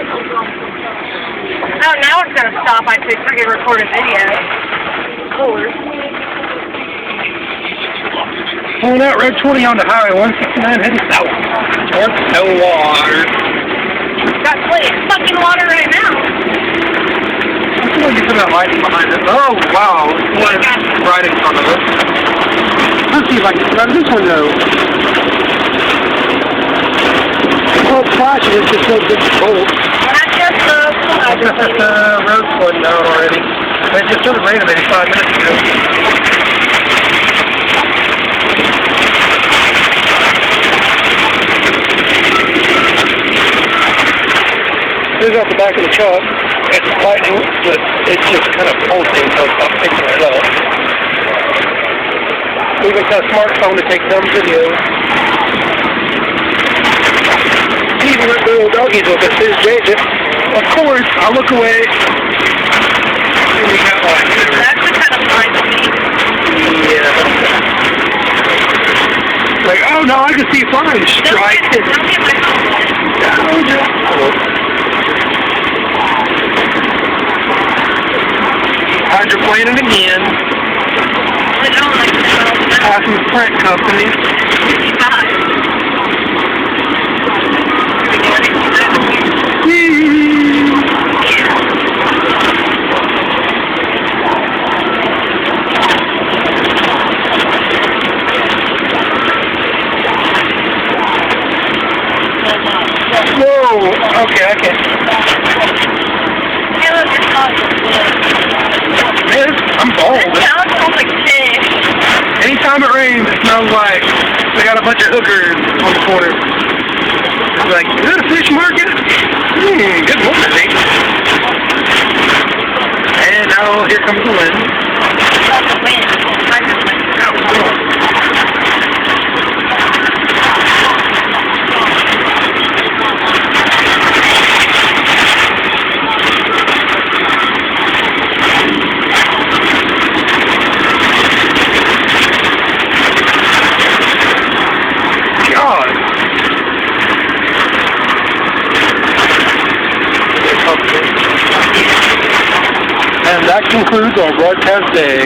Oh, now it's gonna stop. I could freaking record a video. Of course. Pulling out Road 20 onto Highway 169 heading south. Towards no water. Got plenty of fucking water right now. I feel like you put that light behind us. Oh, wow. One right in front of us. Let's see if I can get out of this window. Oh, it's flashing. It's just so difficult. Not just Road's flooding out already. It just started raining maybe 5 minutes ago. Here's out the back of the truck. It's lightning, but it's just kind of pulsing, so it's not picking it up. We've got a smartphone to take dumb videos. He even let the little doggies with us. Here's JJ. Of course, I'll look away. We got one. That's the kind of fine to me. Yeah. Like, oh no, I can see fine. Strike. Don't get my phone. Hydroplaning again. I don't like that. Awesome print company. Whoa, okay, I can. Hey, look, it's hot. I'm bald. It smells like fish. Anytime it rains, it smells like they got a bunch of hookers on the corner. It's like, is that a fish market? Good morning. And now here comes the wind. That's the wind. And that concludes our broadcast day.